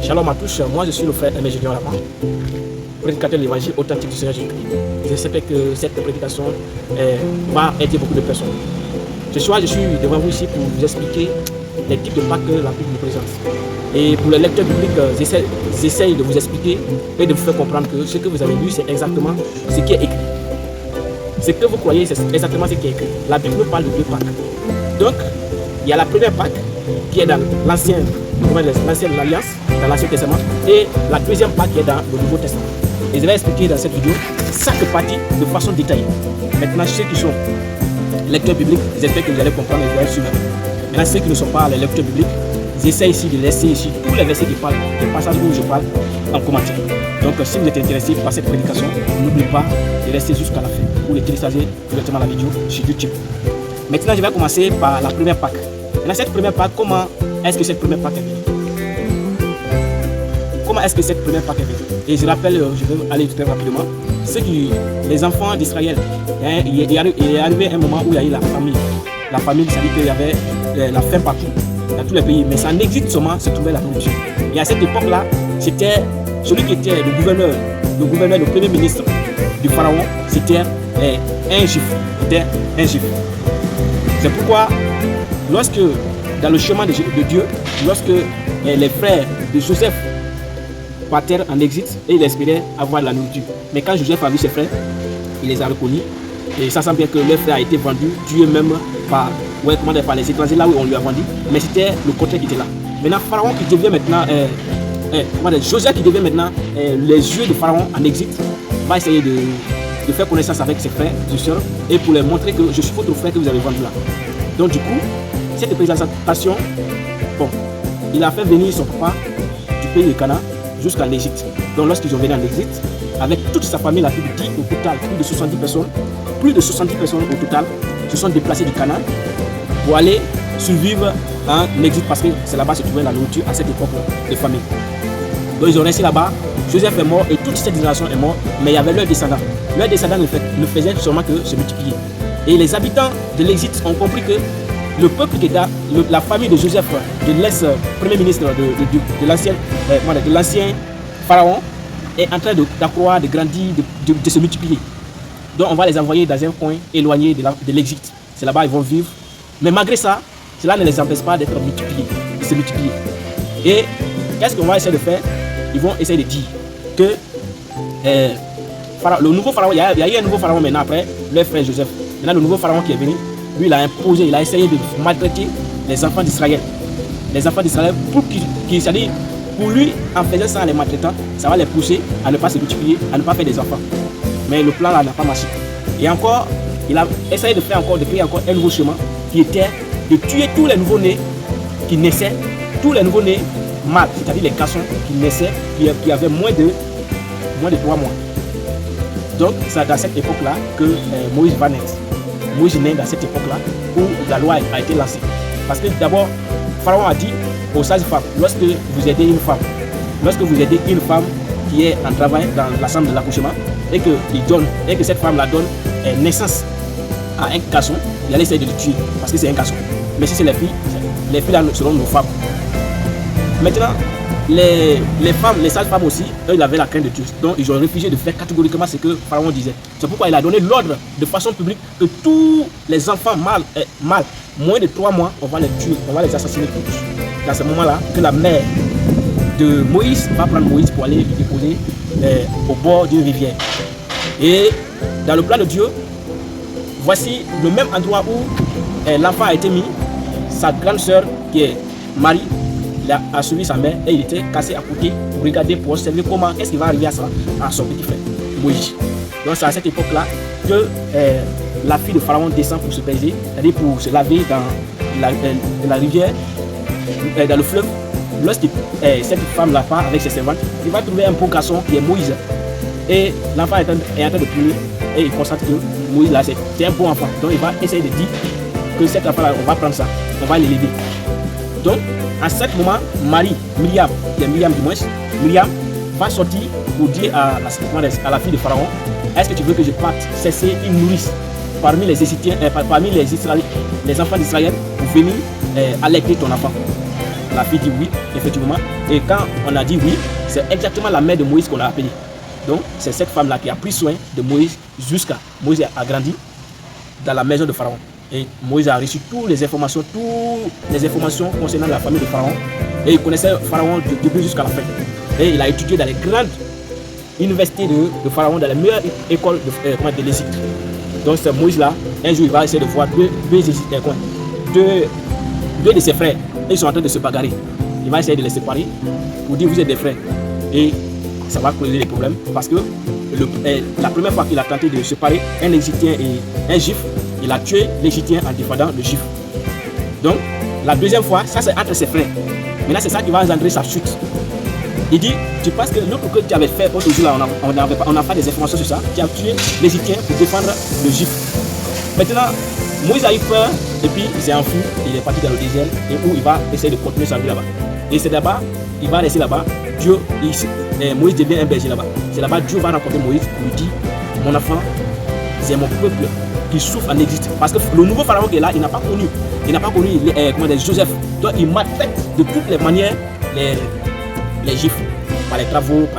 Shalom à tous, moi je suis le frère Aimé Gédéon Lamant, prédicateur de l'évangile authentique du Seigneur Jésus-Christ. J'espère que cette prédication va aider beaucoup de personnes. Ce soir, je suis devant vous ici pour vous expliquer les types de Pâques que la Bible nous présente. Et pour les lecteurs bibliques, j'essaie de vous expliquer et de vous faire comprendre que ce que vous avez lu, c'est exactement ce qui est écrit. Ce que vous croyez, c'est exactement ce qui est écrit. La Bible nous parle de deux Pâques. Donc, il y a la première Pâque qui est dans l'ancienne alliance, dans l'Ancien Testament, et la deuxième Pâque qui est dans le Nouveau Testament. Et je vais expliquer dans cette vidéo chaque partie de façon détaillée. Maintenant, ceux qui sont lecteurs bibliques, j'espère que vous allez comprendre et vous allez suivre. Maintenant, ceux qui ne sont pas les lecteurs bibliques, j'essaie ici de laisser ici tous les versets qui parlent, les passages où je parle, en commentaire. Donc, si vous êtes intéressé par cette prédication, n'oubliez pas de rester jusqu'à la fin ou de télécharger directement la vidéo sur YouTube. Maintenant, je vais commencer par la première Pâque. Dans cette première Pâque, comment est-ce que cette première Pâque est venue? Comment est-ce que cette première Pâque est venue? Et je rappelle, je vais aller très rapidement, les enfants d'Israël, il est arrivé un moment où il y a eu la famine. La famine, c'est-à-dire qu'il y avait la faim partout, dans tous les pays. Mais ça n'existe seulement, se trouvait la nourriture. Et à cette époque-là, c'était celui qui était le gouverneur, le premier ministre du pharaon, c'était un juif. C'est pourquoi, lorsque, dans le chemin de Dieu, lorsque les frères de Joseph partèrent en exil et ils espéraient avoir de la nourriture. Mais quand Joseph a vu ses frères, il les a reconnus. Et ça semble bien que leur frère a été vendu, tué même par les étrangers là où on lui a vendu. Mais c'était le contraire qui était là. Maintenant, Pharaon qui devient maintenant, Joseph qui devient maintenant les yeux de Pharaon en exil, va essayer de faire connaissance avec ses frères, ses soeurs, et pour leur montrer que je suis votre frère que vous avez vendu là. Donc du coup, cette présentation, bon, il a fait venir son papa du pays de Canaan jusqu'à l'Égypte. Donc lorsqu'ils ont venu en Égypte, avec toute sa famille, la Bible dit au total plus de 70 personnes au total se sont déplacées du Canaan pour aller survivre en Égypte parce que c'est là-bas que se trouvait la nourriture à cette époque de famille. Donc ils ont resté là-bas, Joseph est mort et toute cette génération est morte, mais il y avait leurs descendants. Leurs descendants ne faisaient seulement que se multiplier. Et les habitants de l'Égypte ont compris que le peuple qui est là, la famille de Joseph, de l'ex-premier ministre de l'ancien pharaon, est en train d'accroître, de grandir, de se multiplier. Donc on va les envoyer dans un coin éloigné de l'Égypte. C'est là-bas qu'ils vont vivre. Mais malgré ça, cela ne les empêche pas d'être multipliés, de se multiplier. Et qu'est-ce qu'on va essayer de faire? Ils vont essayer de dire que le nouveau pharaon, il y a eu un nouveau pharaon maintenant après leur frère Joseph. Maintenant le nouveau pharaon qui est venu, lui il a imposé, il a essayé de maltraiter les enfants d'Israël. Les enfants d'Israël, c'est-à-dire pour lui, en faisant ça, en les maltraitant, ça va les pousser à ne pas se multiplier, à ne pas faire des enfants. Mais le plan là n'a pas marché. Et encore, il a essayé de créer encore un nouveau chemin qui était de tuer tous les nouveaux-nés qui naissaient, tous les nouveaux-nés mâles, c'est-à-dire les garçons qui naissaient, qui avaient moins de 3 mois. Donc c'est dans cette époque-là que Moïse va naître. Moïse naît dans cette époque-là où la loi a été lancée. Parce que d'abord, Pharaon a dit aux sages-femmes, lorsque vous aidez une femme qui est en travail dans la chambre de l'accouchement et que cette femme la donne naissance à un garçon, il allait essayer de le tuer parce que c'est un garçon. Mais si c'est les filles là seront nos femmes. Maintenant, les sages-femmes aussi, eux, ils avaient la crainte de Dieu. Donc, ils ont refusé de faire catégoriquement ce que Pharaon disait. C'est pourquoi il a donné l'ordre de façon publique que tous les enfants mâles, moins de 3 mois, on va les tuer, on va les assassiner tous. Dans ce moment-là, que la mère de Moïse va prendre Moïse pour aller lui déposer au bord d'une rivière. Et dans le plan de Dieu, voici le même endroit où l'enfant a été mis. Sa grande sœur, qui est Marie, a suivi sa mère et il était cassé à côté pour regarder, pour observer comment est-ce qu'il va arriver à son petit frère, Moïse. Donc c'est à cette époque-là que la fille de Pharaon descend pour se baiser, c'est-à-dire pour se laver dans la rivière, dans le fleuve. Lorsque cette femme-là part avec ses servantes, il va trouver un beau garçon qui est Moïse. Et l'enfant est en train de pleurer et il constate que Moïse là c'est un bon enfant. Donc il va essayer de dire que cet enfant-là, on va prendre ça, on va l'élever. Donc, à ce moment, Myriam va sortir pour dire à la fille de Pharaon, est-ce que tu veux que je parte cesser une nourrice parmi les Égyptiens, parmi les enfants d'Israël pour venir allaiter ton enfant? La fille dit oui, effectivement. Et quand on a dit oui, c'est exactement la mère de Moïse qu'on a appelée. Donc, c'est cette femme-là qui a pris soin de Moïse jusqu'à Moïse a grandi dans la maison de Pharaon. Et Moïse a reçu toutes les informations concernant la famille de Pharaon. Et il connaissait Pharaon du début jusqu'à la fin. Et il a étudié dans les grandes universités de Pharaon, dans les meilleures écoles de l'Égypte. Donc, c'est Moïse-là, un jour, il va essayer de voir deux de ses frères. Et ils sont en train de se bagarrer. Il va essayer de les séparer pour dire vous êtes des frères. Et ça va causer des problèmes parce que la première fois qu'il a tenté de séparer un Égyptien et un Juif, il a tué l'Égyptien en défendant le Juif. Donc, la deuxième fois, ça c'est entre ses frères. Maintenant, c'est ça qui va engendrer sa chute. Il dit, tu penses que l'autre que tu avais fait pour toujours là, on n'a pas des informations sur ça. Tu as tué l'Égyptien pour défendre le Juif. Maintenant, Moïse a eu peur et puis il s'est enfui. Il est parti dans le désert et où il va essayer de continuer sa vie là-bas. Et c'est là-bas, il va rester là-bas. Moïse devient un berger là-bas. C'est là-bas Dieu va rencontrer Moïse et lui dit, mon enfant, c'est mon peuple qui souffre en Égypte. Parce que le nouveau pharaon qui est là, il n'a pas connu Joseph. Donc il maltraite de toutes les manières les Juifs par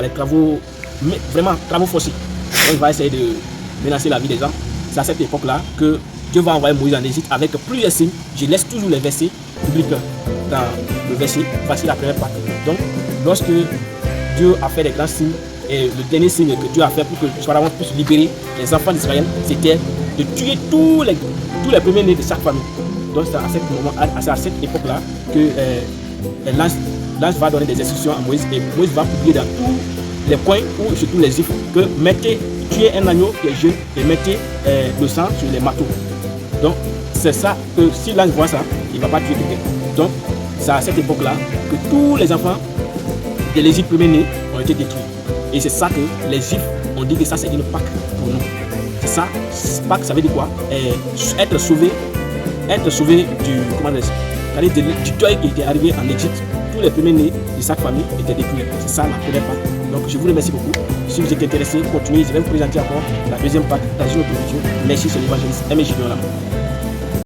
les travaux, mais vraiment travaux forcés. Donc il va essayer de menacer la vie des gens. C'est à cette époque-là que Dieu va envoyer Moïse en Égypte avec plusieurs signes. Je laisse toujours les versets publics dans le verset. Voici la première partie. Donc, lorsque Dieu a fait des grands signes, et le dernier signe que Dieu a fait pour que Pharaon puisse libérer les enfants d'Israël, c'était de tuer tous les premiers-nés de chaque famille. Donc, c'est à cette époque-là que l'ange va donner des instructions à Moïse et Moïse va publier dans tous les coins où surtout les Juifs que tuez un agneau qui est jeune et mettez le sang sur les marteaux. Donc, c'est ça que si l'ange voit ça, il ne va pas tuer quelqu'un. Donc, c'est à cette époque-là que tous les enfants de l'Égypte premier-nés ont été détruits. Et c'est ça que les Juifs ont dit que ça c'est une Pâque pour nous. C'est ça, Pâque ça veut dire quoi? Être sauvé du deuil qui était arrivé en Égypte. Tous les premiers-nés de chaque famille étaient détruits. C'est ça la première Pâque. Donc je vous remercie beaucoup. Si vous êtes intéressé, continuez. Je vais vous présenter encore la deuxième Pâque dans une autre vidéo. Merci, c'est l'évangéliste Aimé Junior.